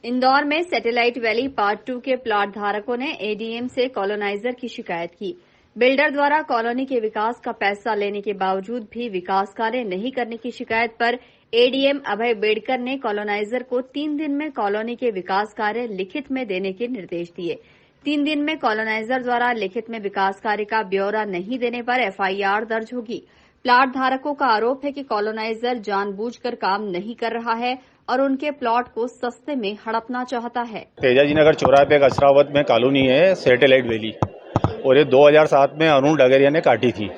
इंदौर में satellite valley part 2 के plot धारकों ने एडीएम से कॉलोनाइजर की शिकायत की। बिल्डर द्वारा कॉलोनी के विकास का पैसा लेने के बावजूद भी विकास कार्य नहीं करने की शिकायत पर एडीएम अभय बेड़कर ने कॉलोनाइजर को 3 दिन में कॉलोनी के विकास कार्य लिखित में देने के निर्देश दिए। 3 दिन में कॉलोनाइजर द्वारा लिखित में विकास कार्य का ब्यौरा नहीं देने पर एफआईआर दर्ज होगी। प्लॉट धारकों का आरोप है कि कॉलोनाइजर जानबूझकर काम नहीं कर रहा है और उनके प्लॉट को सस्ते में हड़पना चाहता है। तेजाजी नगर चौराहे पे अशरावत में कॉलोनी है सैटेलाइट वैली, और ये 2007 में अरुण डगरिया ने काटी थी।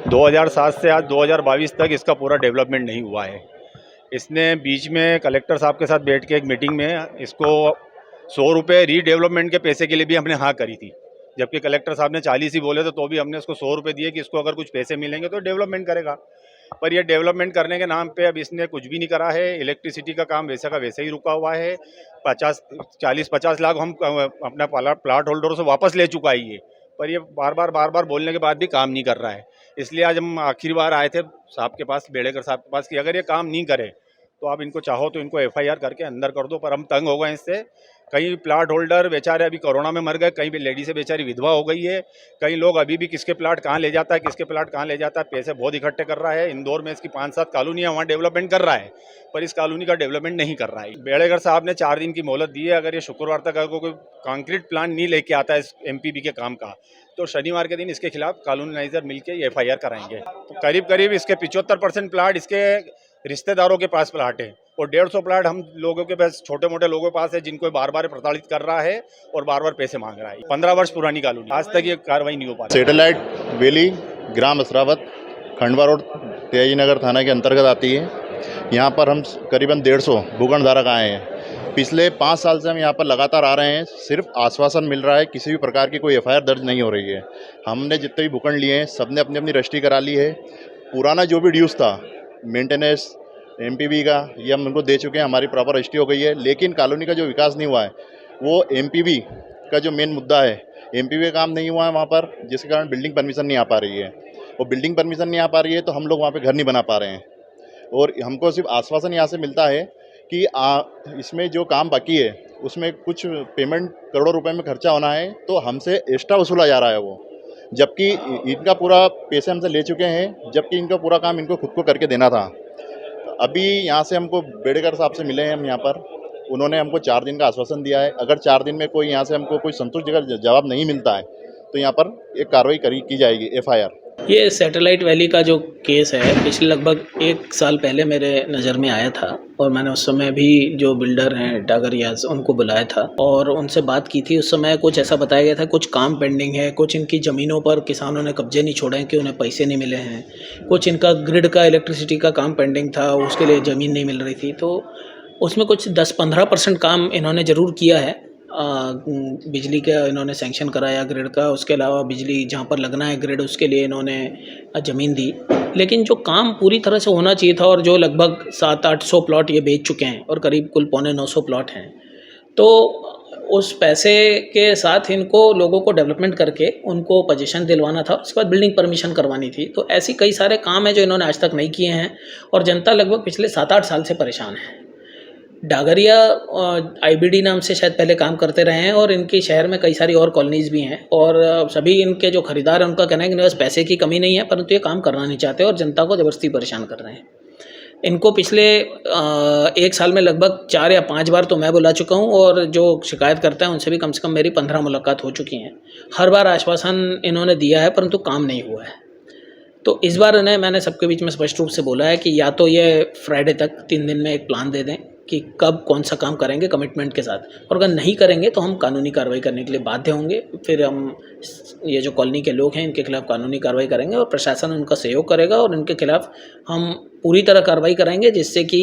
2007 से आज 2022 तक इसका पूरा डेवलपमेंट नहीं हुआ है। इसने बीच में कलेक्टर साहब के साथ बैठ के एक मीटिंग में इसको 100 रुपये रीडेवलपमेंट के पैसे के लिए भी हमने हाँ करी थी, जबकि कलेक्टर साहब ने 40 ही बोले थे, तो भी हमने उसको 100 रुपये दिए कि इसको अगर कुछ पैसे मिलेंगे तो डेवलपमेंट करेगा। पर ये डेवलपमेंट करने के नाम पे अब इसने कुछ भी नहीं करा है। इलेक्ट्रिसिटी का काम वैसा का वैसे ही रुका हुआ है। 40-50 लाख हम अपना प्लाट होल्डरों से वापस ले चुका है ये, पर ये बार बार बोलने के बाद भी काम नहीं कर रहा है। इसलिए आज हम आखिरी बार आए थे साहब के पास, बेड़ेकर साहब के पास, कि अगर ये काम नहीं करे तो आप इनको चाहो तो इनको एफआईआर करके अंदर कर दो। पर हम तंग हो गए इससे। कई प्लाट होल्डर बेचारे अभी कोरोना में मर गए, कहीं भी लेडीज़ बेचारी विधवा हो गई है, कई लोग अभी भी किसके प्लाट कहाँ ले जाता है, किसके प्लाट कहाँ ले जाता है, पैसे बहुत इकट्ठे कर रहा है। इंदौर में इसकी 5-7 कॉलोनियाँ वहाँ डेवलपमेंट कर रहा है, पर इस कॉलोनी का डेवलपमेंट नहीं कर रहा है। बेड़ेकर साहब ने 4 दिन की मोहलत दी है। अगर ये शुक्रवार तक अगर कोई कॉन्क्रीट प्लान नहीं लेके आता है इस एमपीबी के काम का, तो शनिवार के दिन इसके खिलाफ कॉलोनाइजर मिलकर एफआईआर कराएंगे। तो करीब इसके 75% प्लाट इसके रिश्तेदारों के पास प्लाट है, और 150 प्लाट हम लोगों के पास, छोटे मोटे लोगों के पास है, जिनको बार प्रताड़ित कर रहा है और बार पैसे मांग रहा है। 15 वर्ष पुरानी कॉलोनी, आज तक ये कार्रवाई नहीं हो पाती। सैटेलाइट वैली ग्राम अशरावत, खंडवा रोड, तेजाजी नगर थाना के अंतर्गत आती है। यहाँ पर हम करीबन 150 भूखंड धारक आए हैं। पिछले 5 साल से हम यहाँ पर लगातार आ रहे हैं। सिर्फ आश्वासन मिल रहा है, किसी भी प्रकार की कोई एफआईआर दर्ज नहीं हो रही है। हमने जितने भी भूखंड लिए हैं सबने अपनी अपनी रजिस्ट्री करा ली है। पुराना जो भी ड्यूज़ था मेंटेनेंस एमपीबी का, ये हम उनको दे चुके हैं, हमारी प्रॉपर रजिस्ट्री हो गई है। लेकिन कॉलोनी का जो विकास नहीं हुआ है, वो एमपीबी का जो मेन मुद्दा है, एमपीबी का काम नहीं हुआ है वहाँ पर, जिसके कारण बिल्डिंग परमिशन नहीं आ पा रही है। और बिल्डिंग परमिशन नहीं आ पा रही है तो हम लोग वहाँ पे घर नहीं बना पा रहे हैं। और हमको सिर्फ आश्वासन यहाँ से मिलता है कि इसमें जो काम बाकी है उसमें कुछ पेमेंट करोड़ों रुपए में खर्चा होना है, तो हमसे एक्स्ट्रा वसूला जा रहा है वो, जबकि इनका पूरा पैसे हमसे ले चुके हैं, जबकि इनका पूरा काम इनको खुद को करके देना था। अभी यहाँ से हमको बेड़ेकर साहब से मिले हैं हम यहाँ पर, उन्होंने हमको 4 दिन का आश्वासन दिया है। अगर 4 दिन में कोई यहाँ से हमको कोई संतुष्टिजनक जवाब नहीं मिलता है तो यहाँ पर एक कार्रवाई की जाएगी, एफआईआर। ये सैटेलाइट वैली का जो केस है पिछले लगभग 1 साल पहले मेरे नज़र में आया था, और मैंने उस समय भी जो बिल्डर हैं डागरियाज उनको बुलाया था और उनसे बात की थी। उस समय कुछ ऐसा बताया गया था, कुछ काम पेंडिंग है, कुछ इनकी ज़मीनों पर किसानों ने कब्जे नहीं छोड़े हैं कि उन्हें पैसे नहीं मिले हैं, कुछ इनका ग्रिड का इलेक्ट्रिसिटी का काम पेंडिंग था, उसके लिए ज़मीन नहीं मिल रही थी। तो उसमें कुछ 10-15% काम इन्होंने ज़रूर किया है। बिजली का इन्होंने सैंक्शन कराया ग्रिड का, उसके अलावा बिजली जहाँ पर लगना है ग्रिड उसके लिए इन्होंने ज़मीन दी। लेकिन जो काम पूरी तरह से होना चाहिए था, और जो लगभग 700-800 प्लॉट ये बेच चुके हैं और करीब कुल 950 प्लॉट हैं, तो उस पैसे के साथ इनको लोगों को डेवलपमेंट करके उनको पोजीशन दिलवाना था, उसके बाद बिल्डिंग परमिशन करवानी थी। तो ऐसी कई सारे काम हैं जो इन्होंने आज तक नहीं किए हैं, और जनता लगभग पिछले 7-8 साल से परेशान है। डागरिया आईबीडी नाम से शायद पहले काम करते रहे हैं, और इनके शहर में कई सारी और कॉलोनीज़ भी हैं, और सभी इनके जो खरीदार हैं उनका कहना है कि बस पैसे की कमी नहीं है, परंतु ये काम करना नहीं चाहते और जनता को ज़बरदस्ती परेशान कर रहे हैं। इनको पिछले 1 साल में लगभग 4 या 5 बार तो मैं बुला चुका हूँ, और जो शिकायत करते हैं उनसे भी कम से कम मेरी 15 मुलाकात हो चुकी हैं। हर बार आश्वासन इन्होंने दिया है परंतु काम नहीं हुआ है। तो इस बार इन्हें मैंने सबके बीच में स्पष्ट रूप से बोला है कि या तो ये फ्राइडे तक 3 दिन में एक प्लान दे दें कि कब कौन सा काम करेंगे कमिटमेंट के साथ, और अगर नहीं करेंगे तो हम कानूनी कार्रवाई करने के लिए बाध्य होंगे। फिर हम ये जो कॉलोनी के लोग हैं इनके खिलाफ कानूनी कार्रवाई करेंगे, और प्रशासन उनका सहयोग करेगा, और इनके खिलाफ हम पूरी तरह कार्रवाई करेंगे, जिससे कि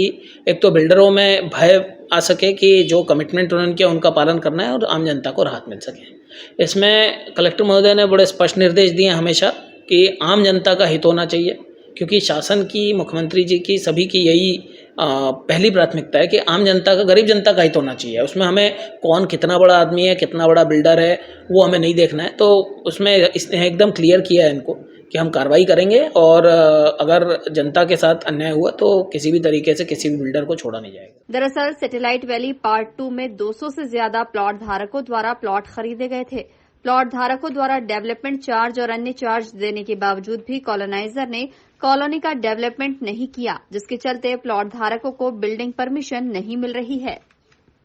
एक तो बिल्डरों में भय आ सके कि जो कमिटमेंट उन्होंने किया उनका पालन करना है, और आम जनता को राहत मिल सके। इसमें कलेक्टर महोदय ने बड़े स्पष्ट निर्देश दिए हमेशा कि आम जनता का हित होना चाहिए, क्योंकि शासन की, मुख्यमंत्री जी की, सभी की यही पहली प्राथमिकता है कि आम जनता का, गरीब जनता का हित होना चाहिए। उसमें हमें कौन कितना बड़ा आदमी है, कितना बड़ा बिल्डर है, वो हमें नहीं देखना है। तो उसमें इसने एकदम क्लियर किया है इनको कि हम कार्रवाई करेंगे और अगर जनता के साथ अन्याय हुआ तो किसी भी तरीके से किसी भी बिल्डर को छोड़ा नहीं जाएगा। दरअसल सैटेलाइट वैली पार्ट 2 में 200 से ज्यादा प्लॉट धारकों द्वारा प्लॉट खरीदे गए थे। प्लॉट धारकों द्वारा डेवलपमेंट चार्ज और अन्य चार्ज देने के बावजूद भी कॉलोनाइजर ने कॉलोनी का डेवलपमेंट नहीं किया, जिसके चलते प्लॉट धारकों को बिल्डिंग परमिशन नहीं मिल रही है।